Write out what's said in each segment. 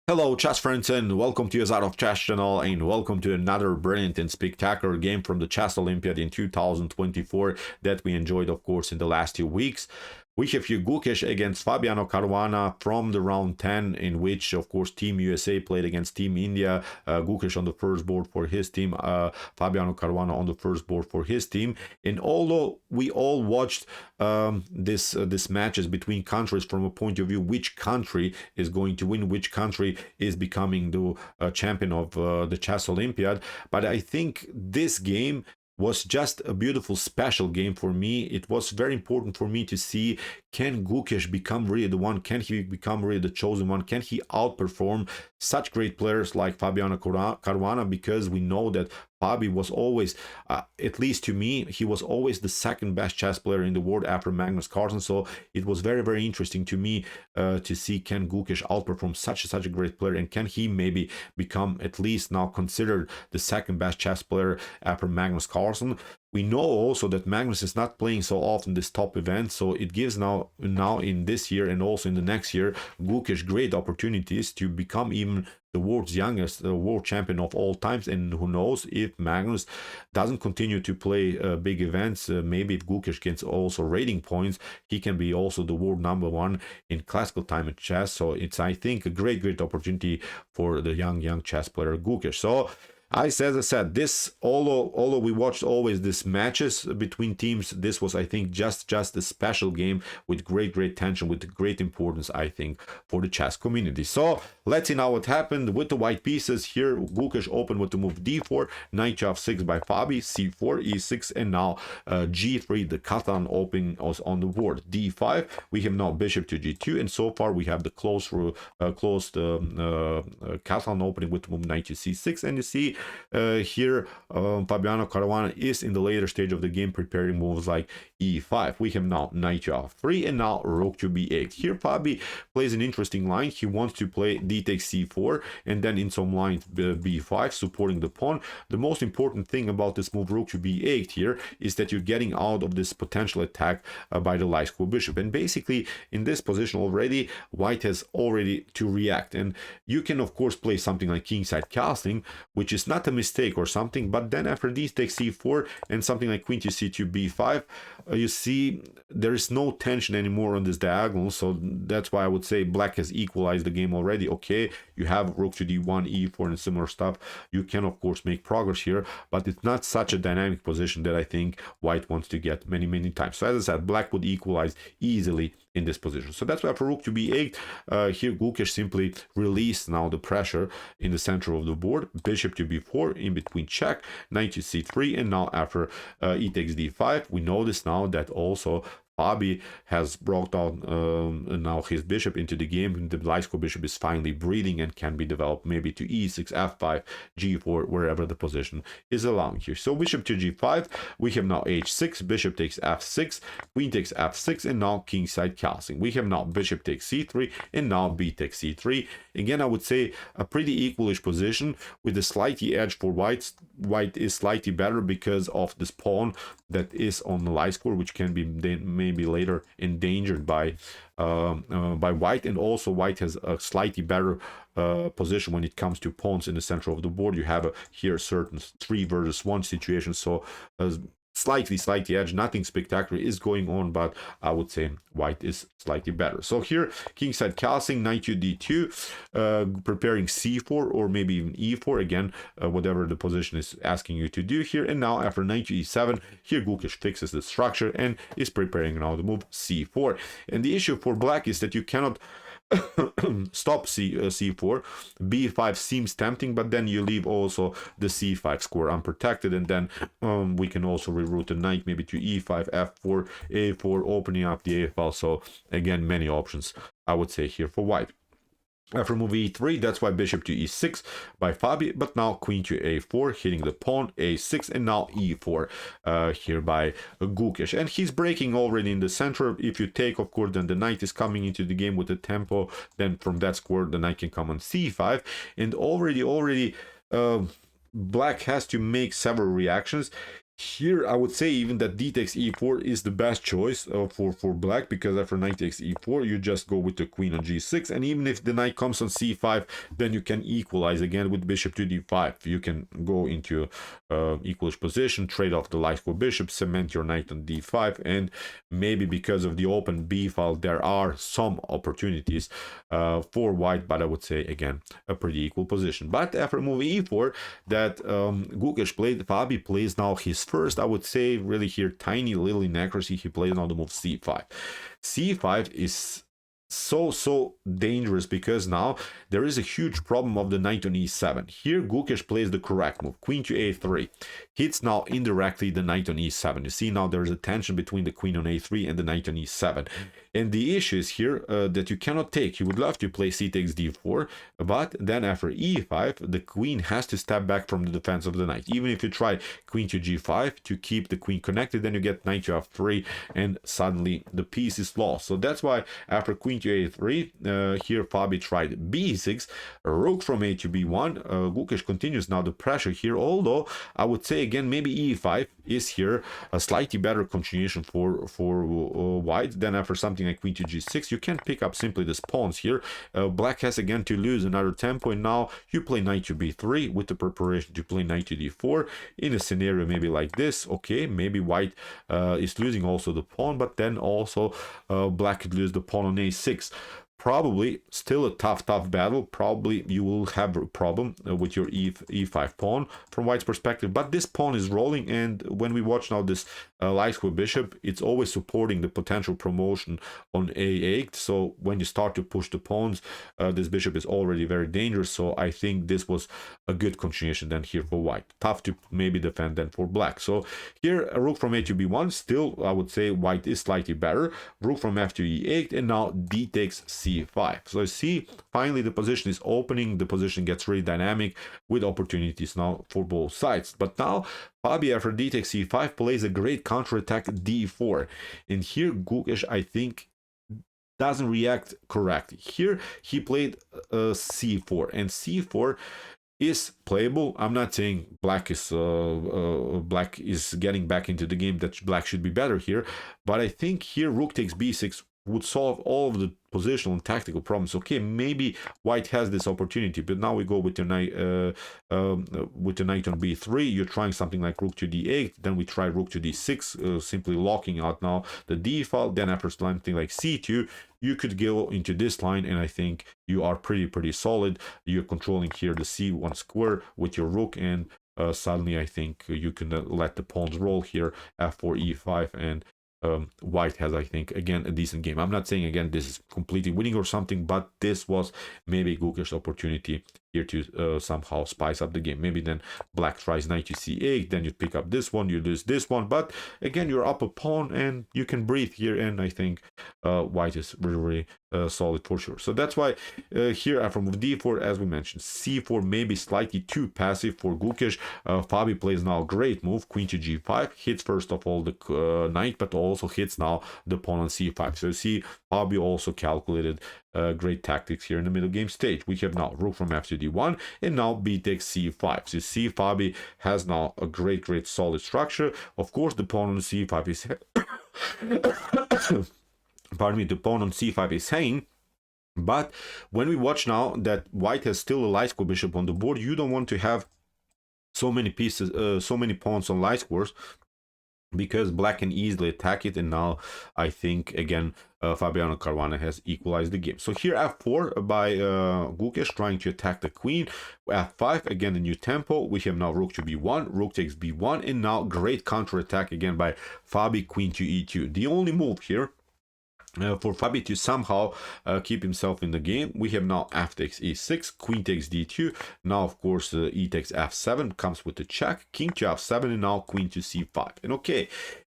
Hello chess friends and welcome to your Art of Chess channel and welcome to another brilliant and spectacular game from the Chess Olympiad in 2024 that we enjoyed of course in the last 2 weeks. We have here Gukesh against Fabiano Caruana from the round 10, in which of course Team USA played against Team India. Gukesh on the first board for his team, Fabiano Caruana on the first board for his team. And although we all watched this matches between countries from a point of view which country is going to win, which country is becoming the champion of the Chess Olympiad, but I think this game was just a beautiful special game for me. It was very important for me to see, can Gukesh become really the one? Can he become really the chosen one? Can he outperform such great players like Fabiano Caruana? Because we know that Fabi was always, at least to me, he was always the second best chess player in the world after Magnus Carlsen. So it was very, very interesting to me to see, can Gukesh outperform such a great player, and can he maybe become at least now considered the second best chess player after Magnus Carlsen. We know also that Magnus is not playing so often this top event, so it gives now in this year and also in the next year Gukesh great opportunities to become even the world's youngest world champion of all times. And who knows, if Magnus doesn't continue to play big events, maybe if Gukesh gets also rating points, he can be also the world #1 in classical time in chess. So it's, I think, a great opportunity for the young chess player Gukesh. So as I said, this, although we watched always these matches between teams, this was, I think, just a special game with great tension, with great importance, I think, for the chess community. So let's see now what happened with the white pieces. Here Gukesh opened with the move d4, knight to f6 by Fabi, c4, e6, and now g3, the Catalan Opening was on the board. d5, we have now bishop to g2, and so far we have the closed Catalan Opening with the move knight to c6, and you see here Fabiano Caruana is in the later stage of the game preparing moves like e5. We have now knight to f3 and now rook to b8. Here Fabi plays an interesting line. He wants to play d takes c4 and then in some lines b5 supporting the pawn. The most important thing about this move rook to b8 here is that you're getting out of this potential attack by the light square bishop, and basically in this position already white has already to react. And you can of course play something like kingside castling, which is not a mistake or something, but then after d takes c4 and something like queen to c2 b5, you see there is no tension anymore on this diagonal. So that's why I would say black has equalized the game already. Okay, you have rook to d1, e4 and similar stuff. You can of course make progress here, but it's not such a dynamic position that I think white wants to get many times. So as I said, black would equalize easily in this position. So that's why for rook to b8, here Gukesh simply released now the pressure in the center of the board. Bishop to b4, in between check, knight to c3, and now after e takes d5, we notice now that also Fabi has brought down now his bishop into the game. The light square bishop is finally breathing and can be developed maybe to e6, f5, g4, wherever the position is allowing here. So bishop to g5, we have now h6, bishop takes f6, queen takes f6, and now kingside castling. We have now bishop takes c3, and now b takes c3. Again, I would say a pretty equalish position with a slightly edge for white. White is slightly better because of this pawn that is on the light square, which can be maybe later endangered by white. And also white has a slightly better position when it comes to pawns in the center of the board. You have here certain 3 versus 1 situation, so slightly edge, nothing spectacular is going on, but I would say white is slightly better. So here kingside castling, knight to d2, preparing c4 or maybe even e4, again whatever the position is asking you to do here. And now after knight to e7, here Gukesh fixes the structure and is preparing now the move c4. And the issue for black is that you cannot stop c4. b5 seems tempting, but then you leave also the c5 square unprotected, and then we can also reroute the knight maybe to e5, f4, a4, opening up the a file. So again, many options I would say here for white. After move e3, that's why bishop to e6 by Fabi, but now queen to a4, hitting the pawn, a6, and now e4 here by Gukesh. And he's breaking already in the center. If you take, of course, then the knight is coming into the game with the tempo. Then from that square, the knight can come on c5. And already black has to make several reactions. Here, I would say even that d takes e4 is the best choice for black, because after knight takes e4, you just go with the queen on g6, and even if the knight comes on c5, then you can equalize again with bishop to d5. You can go into equalish position, trade off the light square bishop, cement your knight on d5, and maybe because of the open b file, there are some opportunities for white, but I would say again a pretty equal position. But after move e4 that Gukesh played, Fabi plays now his first, I would say, really here tiny little inaccuracy. He plays now the move c5. c5 is so dangerous, because now there is a huge problem of the knight on e7. Here Gukesh plays the correct move, queen to a3, hits now indirectly the knight on e7. You see now there is a tension between the queen on a3 and the knight on e7, and the issue is here that you cannot take. You would love to play c takes d4, but then after e5 the queen has to step back from the defense of the knight. Even if you try queen to g5 to keep the queen connected, then you get knight to f3, and suddenly the piece is lost. So that's why after queen to a3, here Fabi tried b6, rook from a to b1. Gukesh continues now the pressure here, although I would say again maybe e5 is here a slightly better continuation for white. Then after something like queen to g6, you can pick up simply the pawns here. Black has again to lose another tempo, and now you play knight to b3 with the preparation to play knight to d4 in a scenario maybe like this. Okay, maybe white is losing also the pawn, but then also black could lose the pawn on a6. Probably still a tough battle. Probably you will have a problem with your e5 pawn from white's perspective, but this pawn is rolling, and when we watch now this light square bishop, it's always supporting the potential promotion on a8. So when you start to push the pawns, this bishop is already very dangerous. So I think this was a good continuation then here for white. Tough to maybe defend then for black. So here a rook from a to b1, still I would say white is slightly better. Rook from f to e8, and now d takes c5. So you see finally the position is opening, the position gets really dynamic with opportunities now for both sides. But now Fabi after d takes c5 plays a great counterattack d4, and here Gukesh I think doesn't react correctly. Here he played c4, and c4 is playable. I'm not saying black is getting back into the game, that black should be better here, but I think here rook takes b6 would solve all of the positional and tactical problems. Okay, maybe white has this opportunity, but now we go with the knight on b3. You're trying something like rook to d8, then we try rook to d6, simply locking out now the d file. Then after something like c2, you could go into this line, and I think you are pretty solid. You're controlling here the c1 square with your rook, and suddenly I think you can let the pawns roll here, f4 e5, and white has, I think, again a decent game. I'm not saying again this is completely winning or something, but this was maybe Gukesh's opportunity here to somehow spice up the game. Maybe then black tries knight to c8, then you pick up this one, you lose this one, but again you're up a pawn and you can breathe here, and I think white is really solid for sure. So that's why here after move d4, as we mentioned, c4 maybe slightly too passive for Gukesh. Fabi plays now a great move, queen to g5, hits first of all the knight, but also hits now the pawn on c5. So you see Fabi also calculated great tactics here in the middle game stage. We have now rook from f to d1, and now b takes c5. So you see Fabi has now a great solid structure. Of course the pawn on c5 is pardon me, the pawn on c5 is hanging. But when we watch now that white has still a light square bishop on the board, you don't want to have so many pieces, so many pawns on light squares, because black can easily attack it. And now I think again Fabiano Caruana has equalized the game. So here f4 by Gukesh trying to attack the queen. f5 again a new tempo. We have now rook to b1, rook takes b1, and now great counter attack again by Fabi, queen to e2. The only move here for Fabi to somehow keep himself in the game, we have now f takes e6, queen takes d2. Now of course e takes f7 comes with the check, king to f7, and now queen to c5. And okay,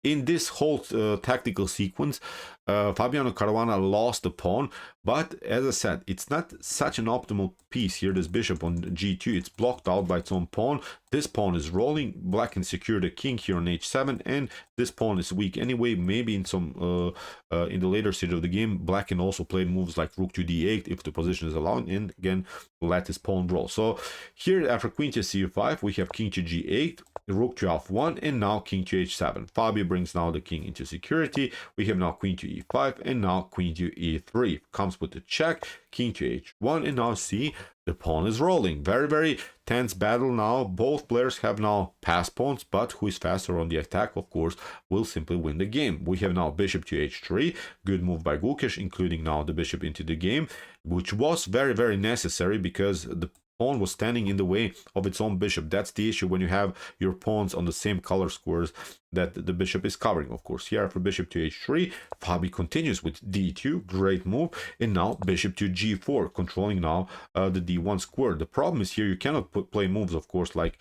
in this whole tactical sequence, Fabiano Caruana lost the pawn, but as I said, it's not such an optimal piece here. This bishop on g2, it's blocked out by its own pawn. This pawn is rolling. Black can secure the king here on h7, and this pawn is weak anyway. Maybe in some in the later stage of the game, Black can also play moves like rook to d8 if the position is allowed, and again let his pawn roll. So here after queen to c5, we have king to g8, rook to f1, and now king to h7. Fabio brings now the king into security. We have now queen to e5, and now queen to e3. Comes with the check, king to h1, and now see the pawn is rolling. Very, very tense battle now. Both players have now passed pawns, but who is faster on the attack, of course, will simply win the game. We have now bishop to h3. Good move by Gukesh, including now the bishop into the game, which was very, very necessary because the pawn was standing in the way of its own bishop. That's the issue when you have your pawns on the same color squares that the bishop is covering, of course. Here after bishop to h3, Fabi continues with d2, great move, and now bishop to g4, controlling now the d1 square. The problem is here you cannot play moves, of course, like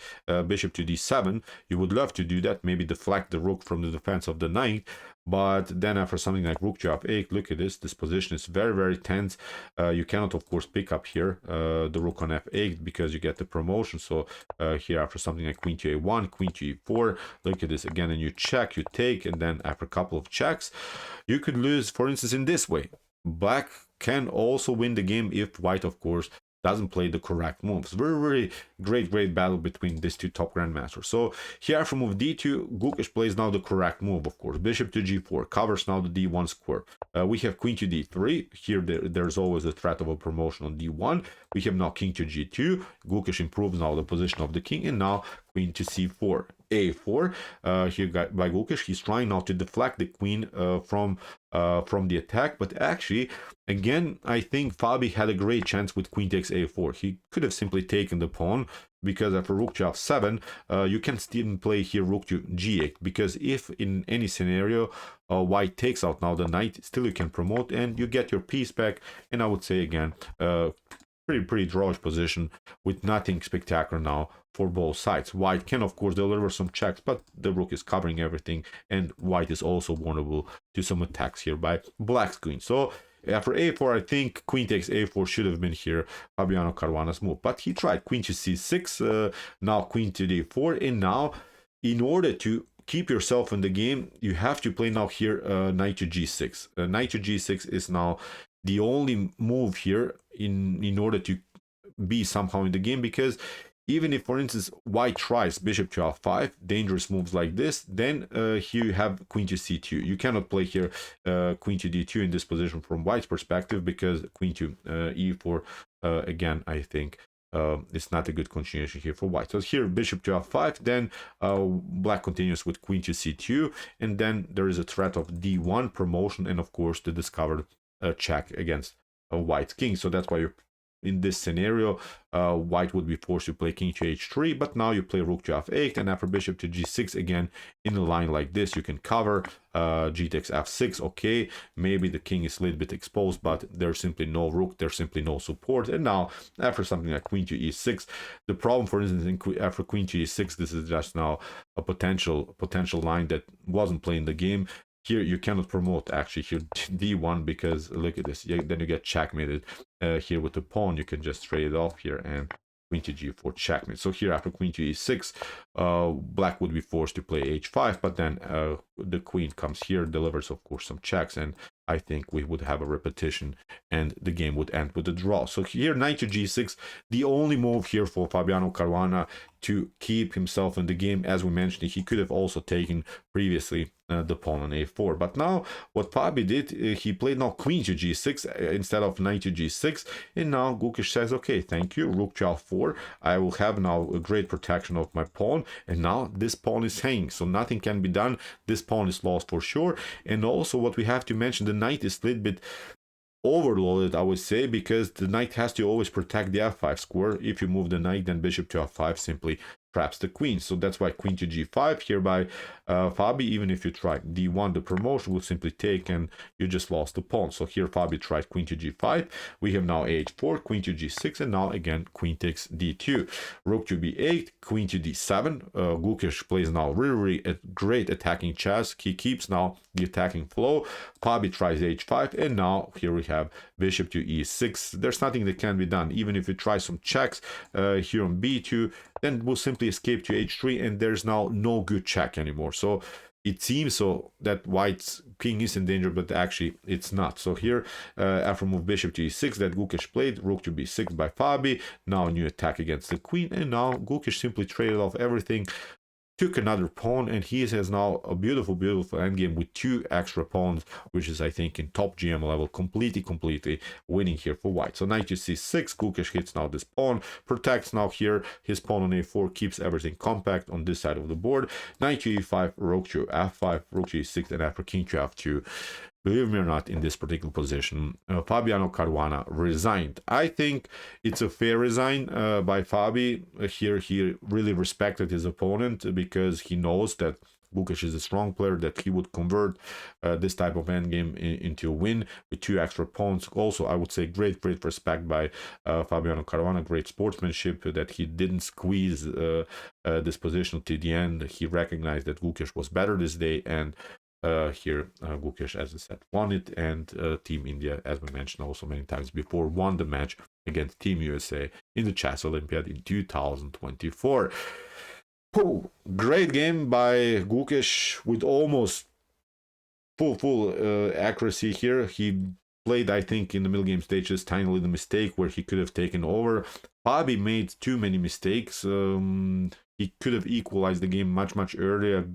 bishop to d7. You would love to do that, maybe deflect the rook from the defense of the knight, but then after something like rook to f8, look at this position is very, very tense. You cannot, of course, pick up here the rook on f8 because you get the promotion. So here after something like queen to a1, queen to e4, look at this again, and you check, you take, and then after a couple of checks, you could lose, for instance, in this way. Black can also win the game if white, of course, doesn't play the correct moves. Very, very great battle between these two top grandmasters. So here after move d2, Gukesh plays now the correct move, of course. Bishop to g4 covers now the d1 square. We have queen to d3. Here there's always the threat of a promotion on d1. We have now king to g2. Gukesh improves now the position of the king, and now queen to c4. a4 here by Gukesh. He's trying now to deflect the queen from the attack, but actually again I think Fabi had a great chance with queen takes a4. He could have simply taken the pawn, because after rook to f7 you can still play here rook to g8, because if in any scenario white takes out now the knight, still you can promote and you get your piece back. And I would say again pretty drawish position with nothing spectacular now for both sides. White can of course deliver some checks, but the rook is covering everything, and white is also vulnerable to some attacks here by Black's queen. So after a4, I think queen takes a4 should have been here Fabiano Caruana's move, but he tried queen to c6, now queen to d4, and now in order to keep yourself in the game, you have to play now here knight to g6. Knight to g6 is now the only move here in order to be somehow in the game, because even if, for instance, white tries bishop to f5, dangerous moves like this, then here you have queen to c2. You cannot play here queen to d2 in this position from white's perspective, because queen to e4, again, I think it's not a good continuation here for white. So here bishop to f5, then Black continues with queen to c2, and then there is a threat of d1 promotion, and of course the discovered check against white's king. So that's why you're in this scenario, white would be forced to play king to h3, but now you play rook to f8, and after bishop to g6, again in a line like this you can cover g takes f6. Okay, maybe the king is a little bit exposed, but there's simply no rook, there's simply no support. And now after something like queen to e6, the problem, for instance, after queen to e6, this is just now a potential line that wasn't playing the game. Here you cannot promote actually here d1, because look at this, then you get checkmated here with the pawn. You can just trade it off here and queen to g4 checkmate. So here after queen to e6, Black would be forced to play h5, but then the queen comes here, delivers of course some checks, and I think we would have a repetition and the game would end with a draw. So here knight to g6, the only move here for Fabiano Caruana to keep himself in the game. As we mentioned, he could have also taken previously the pawn on a4, but now what Fabi did, he played now queen to g6 instead of knight to g6, and now Gukesh says, okay, thank you, rook to f4, I will have now a great protection of my pawn, and now this pawn is hanging, so nothing can be done. This pawn is lost for sure. And also what we have to mention, the knight is a little bit overloaded, I would say, because the knight has to always protect the f5 square. If you move the knight, then bishop to f5 simply traps the queen. So that's why queen to g5 here by Fabi. Even if you try d1, the promotion will simply take and you just lost the pawn. So here Fabi tried queen to g5. We have now h4, queen to g6, and now again queen takes d2. Rook to b8, queen to d7. Gukesh plays now really great attacking chess. He keeps now the attacking flow. Fabi tries h5, and now here we have bishop to e6. There's nothing that can be done. Even if you try some checks here on b2, then we'll simply escape to h3, and there's now no good check anymore. So it seems so that white's king is in danger, but actually it's not. So here, after move bishop to e6 that Gukesh played, rook to b6 by Fabi. Now a new attack against the queen, and now Gukesh simply traded off everything, took another pawn, and he has now a beautiful endgame with 2 extra pawns, which is, I think, in top GM level, completely winning here for white. So knight to c6, Gukesh hits now this pawn, protects now here his pawn on a4, keeps everything compact on this side of the board. Knight to e5, rook to f5, rook to e6, and after king to f2. Believe me or not, in this particular position, Fabiano Caruana resigned. I think it's a fair resign by Fabi. Here he really respected his opponent because he knows that Gukesh is a strong player, that he would convert this type of endgame into a win with 2 extra pawns. Also, I would say great respect by Fabiano Caruana, great sportsmanship that he didn't squeeze this position to the end. He recognized that Gukesh was better this day, and here Gukesh, as I said, won it, and Team India, as we mentioned also many times before, won the match against Team USA in the Chess Olympiad in 2024. Great game by Gukesh with almost full accuracy here. He played, I think, in the middle game stages tiny little mistake where he could have taken over. Fabi made too many mistakes. He could have equalized the game much earlier,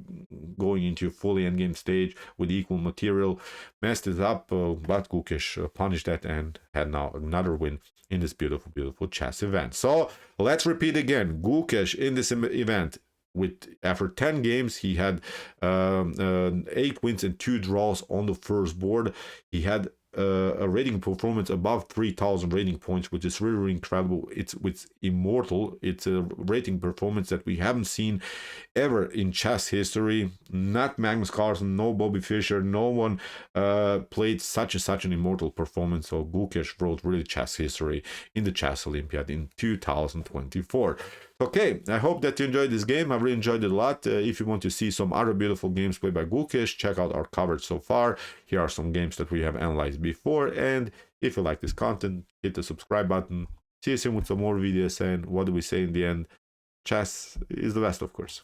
going into a fully endgame stage with equal material. Messed it up, but Gukesh punished that and had now another win in this beautiful chess event. So let's repeat again. Gukesh in this event, after 10 games, he had 8 wins and 2 draws on the first board. He had a rating performance above 3,000 rating points, which is really incredible. It's immortal. It's a rating performance that we haven't seen ever in chess history. Not Magnus Carlsen, no Bobby Fischer, no one played such an immortal performance. So Gukesh wrote really chess history in the Chess Olympiad in 2024. Okay, I hope that you enjoyed this game. I really enjoyed it a lot. If you want to see some other beautiful games played by Gukesh, check out our coverage so far. Here are some games that we have analyzed before. And if you like this content, hit the subscribe button. See you soon with some more videos. And what do we say in the end? Chess is the best, of course.